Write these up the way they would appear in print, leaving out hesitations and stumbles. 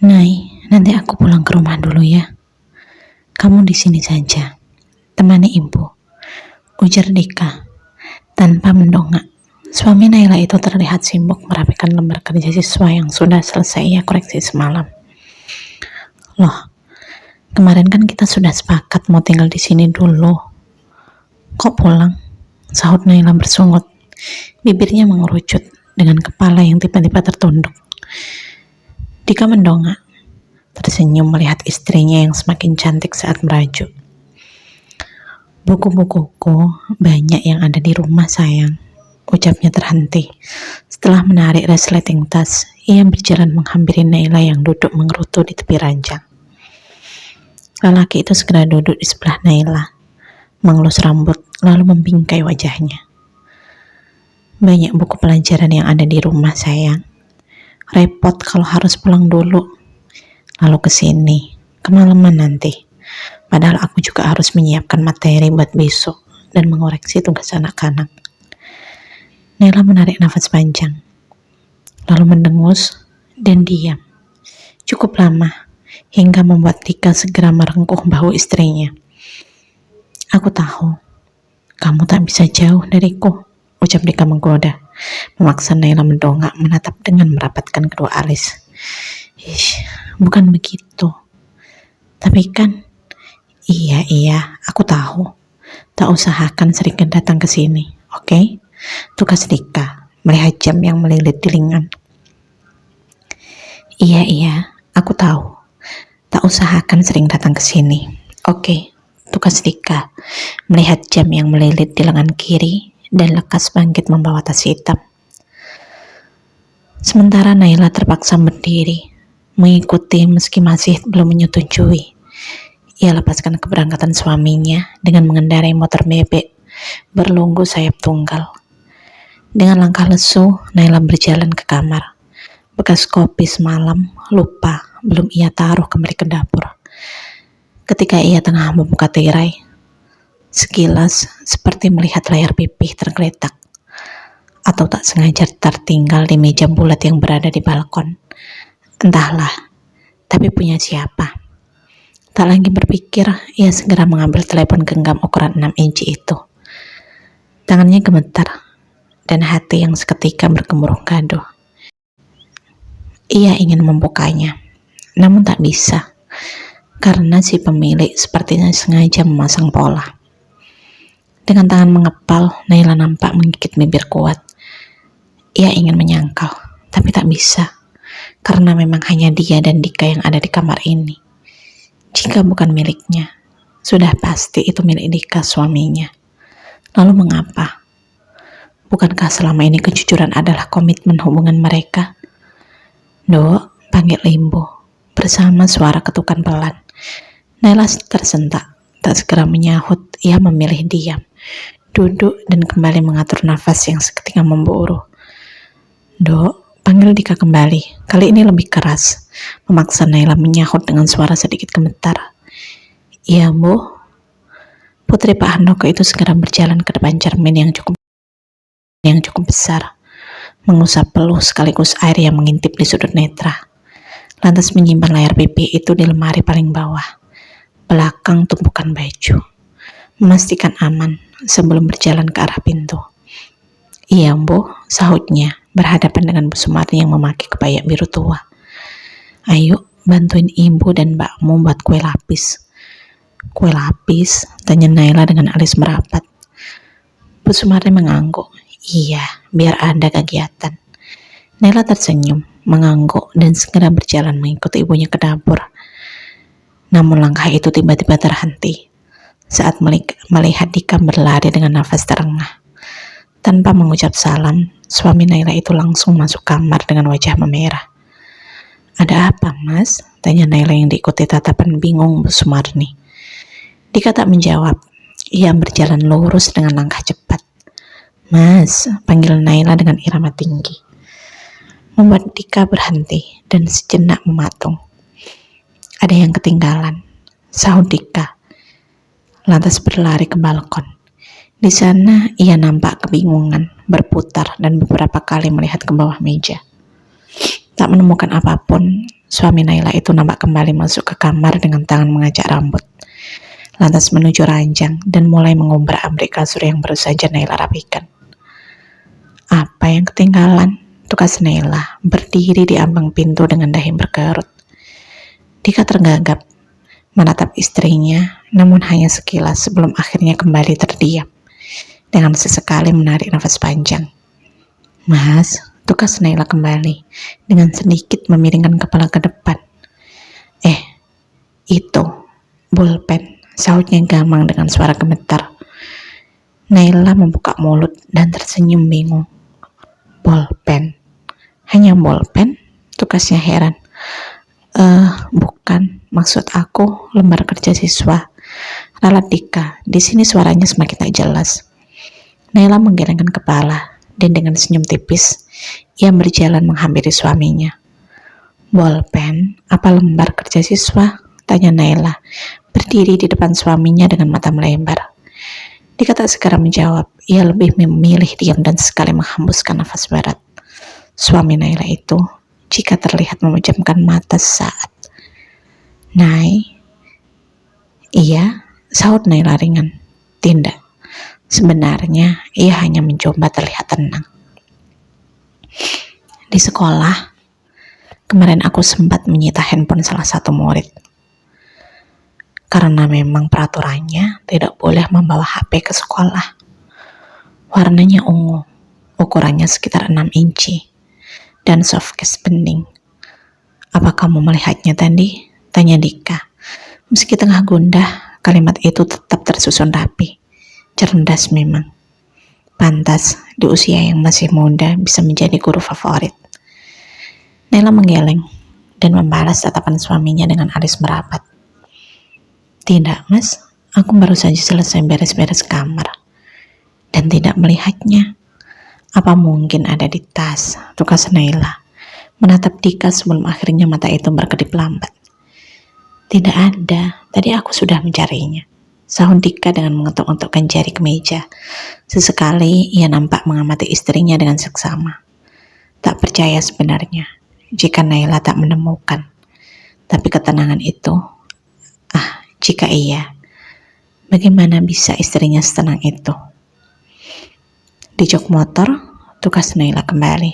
Nay, nanti aku pulang ke rumah dulu ya. Kamu di sini saja, temani ibu, ujar Dika tanpa mendongak. Suami Naila itu terlihat sibuk merapikan lembar kerja siswa yang sudah selesai ia koreksi semalam. Loh, kemarin kan kita sudah sepakat mau tinggal di sini dulu. Kok pulang? Sahut Naila bersungut. Bibirnya mengerucut dengan kepala yang tiba-tiba tertunduk. Dika mendongak, tersenyum melihat istrinya yang semakin cantik saat merajuk. Buku-bukuku banyak yang ada di rumah sayang, ucapnya terhenti. Setelah menarik resleting tas, ia berjalan menghampiri Naila yang duduk mengerutu di tepi ranjang. Lelaki itu segera duduk di sebelah Naila, mengelus rambut lalu membingkai wajahnya. Banyak buku pelajaran yang ada di rumah sayang. Repot kalau harus pulang dulu, lalu kesini, kemalaman nanti. Padahal aku juga harus menyiapkan materi buat besok dan mengoreksi tugas anak-anak. Naila menarik nafas panjang, lalu mendengus dan diam. Cukup lama, hingga membuat Dika segera merengkuh bahu istrinya. Aku tahu, kamu tak bisa jauh dariku, ucap Dika menggoda, memaksa Naila mendongak menatap dengan merapatkan kedua alis. Ish, bukan begitu. Tapi kan, iya, aku tahu. Tak usahakan sering datang ke sini, oke? Tugas Dika, melihat jam yang melilit di lengan. Iya, aku tahu. Tak usahakan sering datang ke sini, oke? Tugas Dika, melihat jam yang melilit di lengan kiri dan lekas bangkit membawa tas hitam. Sementara Naila terpaksa berdiri, mengikuti meski masih belum menyetujui. Ia lepaskan keberangkatan suaminya dengan mengendarai motor bebek berlunggu sayap tunggal. Dengan langkah lesu, Naila berjalan ke kamar. Bekas kopi semalam lupa belum ia taruh kembali ke dapur. Ketika ia tengah membuka tirai, sekilas seperti melihat layar pipih tergeletak, atau tak sengaja tertinggal di meja bulat yang berada di balkon. Entahlah, tapi punya siapa? Tak lagi berpikir, ia segera mengambil telepon genggam ukuran 6 inci itu. Tangannya gemetar, dan hati yang seketika bergemuruh gaduh. Ia ingin membukanya, namun tak bisa, karena si pemilik sepertinya sengaja memasang pola. Dengan tangan mengepal, Naila nampak menggigit bibir kuat. Ia ingin menyangkal, tapi tak bisa, karena memang hanya dia dan Dika yang ada di kamar ini. Jika bukan miliknya, sudah pasti itu milik Dika, suaminya. Lalu mengapa? Bukankah selama ini kejujuran adalah komitmen hubungan mereka? Dok, panggil ibu, bersama suara ketukan pelan. Naila tersentak, tak segera menyahut, ia memilih diam, duduk dan kembali mengatur nafas yang seketika memburu. Dok, panggil Dika kembali, kali ini lebih keras, memaksa Naila menyahut dengan suara sedikit gemetar. Iya, Bu. Putri Pak Handoko itu segera berjalan ke depan cermin yang cukup besar, mengusap peluh sekaligus air yang mengintip di sudut netra. Lantas menyimpan layar pipi itu di lemari paling bawah, belakang tumpukan baju. Memastikan aman sebelum berjalan ke arah pintu. Iya, Bu, sahutnya, berhadapan dengan Bu Sumarni yang memakai kebaya biru tua. Ayo, bantuin ibu dan mbakmu buat kue lapis. Kue lapis? Tanya Naila dengan alis merapat. Bu Sumarni mengangguk. Iya, biar ada kegiatan. Naila tersenyum, mengangguk dan segera berjalan mengikuti ibunya ke dapur. Namun langkah itu tiba-tiba terhenti saat melihat Dika berlari dengan nafas terengah. Tanpa mengucap salam, suami Naila itu langsung masuk kamar dengan wajah memerah. Ada apa, Mas? Tanya Naila yang diikuti tatapan bingung Bu Sumarni. Dika tak menjawab. Ia berjalan lurus dengan langkah cepat. Mas, panggil Naila dengan irama tinggi, membuat Dika berhenti dan sejenak mematung. Ada yang ketinggalan, sahut Dika, lantas berlari ke balkon. Di sana ia nampak kebingungan, berputar dan beberapa kali melihat ke bawah meja. Tak menemukan apapun, suami Naila itu nampak kembali masuk ke kamar dengan tangan mengacak rambut, lantas menuju ranjang dan mulai mengombrak-abrik kasur yang baru saja Naila rapikan. Apa yang ketinggalan? Tukas Naila berdiri di ambang pintu dengan dahi berkerut. Dika tergagap menatap istrinya, namun hanya sekilas sebelum akhirnya kembali terdiam dengan sesekali menarik nafas panjang. Mas, tukas Naila kembali dengan sedikit memiringkan kepala ke depan. Itu bolpen, sahutnya Gamang dengan suara gemetar. Naila membuka mulut dan tersenyum bingung. Bolpen? Hanya bolpen? Tukasnya heran. Bukan, maksud aku lembar kerja siswa. Ralat Dika, di sini suaranya semakin tak jelas. Naila menggelengkan kepala dan dengan senyum tipis, ia berjalan menghampiri suaminya. Bolpen? Apa lembar kerja siswa? Tanya Naila, berdiri di depan suaminya dengan mata melebar. Dika tak segera menjawab, ia lebih memilih diam dan sekali menghembuskan nafas berat. Suami Naila itu, jika terlihat memejamkan mata sesaat. Nay? Iya, sahut Naila ringan. Tidak, sebenarnya ia hanya mencoba terlihat tenang. Di sekolah, kemarin aku sempat menyita handphone salah satu murid. Karena memang peraturannya tidak boleh membawa HP ke sekolah. Warnanya ungu, ukurannya sekitar 6 inci, dan softcase bening. Apa kamu melihatnya tadi? Tanya Dika. Meski tengah gundah, kalimat itu tetap tersusun rapi. Cerdas memang. Pantas di usia yang masih muda bisa menjadi guru favorit. Naila menggeleng dan membalas tatapan suaminya dengan alis merapat. Tidak, Mas. Aku baru saja selesai beres-beres kamar dan tidak melihatnya. Apa mungkin ada di tas? Tukas Naila menatap Dika sebelum akhirnya mata itu berkedip lambat. Tidak ada, tadi aku sudah mencarinya, sahut Dika dengan mengetuk-ngetukkan jari ke meja. Sesekali ia nampak mengamati istrinya dengan seksama. Tak percaya sebenarnya jika Naila tak menemukan. Tapi ketenangan itu, jika iya, bagaimana bisa istrinya setenang itu? Di jok motor, tukas Naila kembali.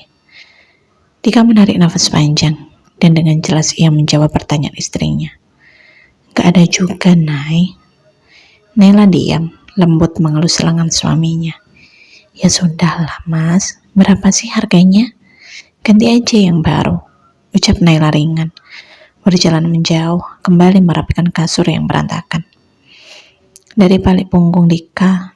Dika menarik nafas panjang dan dengan jelas ia menjawab pertanyaan istrinya. Gak ada juga, Nay. Naila diam, lembut mengelus lengan suaminya. Ya sudahlah, Mas. Berapa sih harganya? Ganti aja yang baru, ucap Naila ringan. Berjalan menjauh, kembali merapikan kasur yang berantakan. Dari balik punggung Dika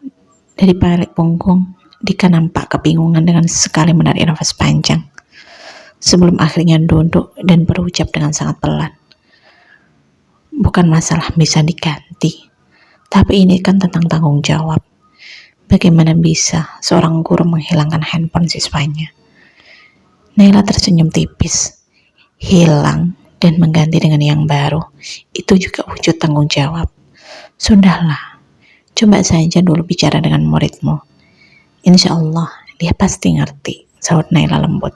nampak kebingungan dengan sekali menarik nafas panjang. Sebelum akhirnya duduk dan berucap dengan sangat pelan. Bukan masalah bisa diganti, tapi ini kan tentang tanggung jawab. Bagaimana bisa seorang guru menghilangkan handphone siswanya? Naila tersenyum tipis. Hilang dan mengganti dengan yang baru, itu juga wujud tanggung jawab. Sudahlah, coba saja dulu bicara dengan muridmu. Insya Allah, dia pasti ngerti, sahut Naila lembut.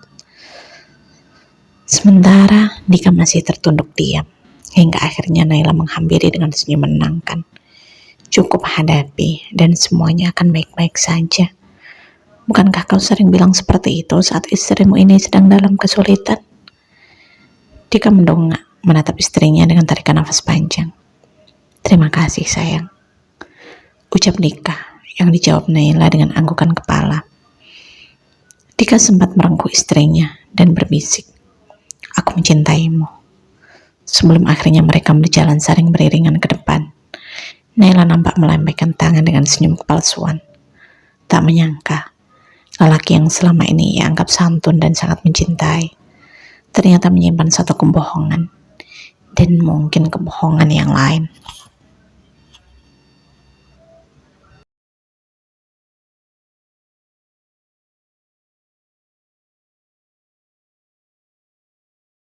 Sementara Dika masih tertunduk diam, hingga akhirnya Naila menghampiri dengan senyum menenangkan. Cukup hadapi, dan semuanya akan baik-baik saja. Bukankah kau sering bilang seperti itu saat istrimu ini sedang dalam kesulitan? Dika mendongak, menatap istrinya dengan tarikan nafas panjang. Terima kasih, sayang, ucap Dika, yang dijawab Naila dengan anggukan kepala. Dika sempat merengkuh istrinya dan berbisik, aku mencintaimu. Sebelum akhirnya mereka berjalan saling beriringan ke depan, Naila nampak melambaikan tangan dengan senyum kepalsuan. Tak menyangka, lelaki yang selama ini ia anggap santun dan sangat mencintai, ternyata menyimpan satu kebohongan, dan mungkin kebohongan yang lain.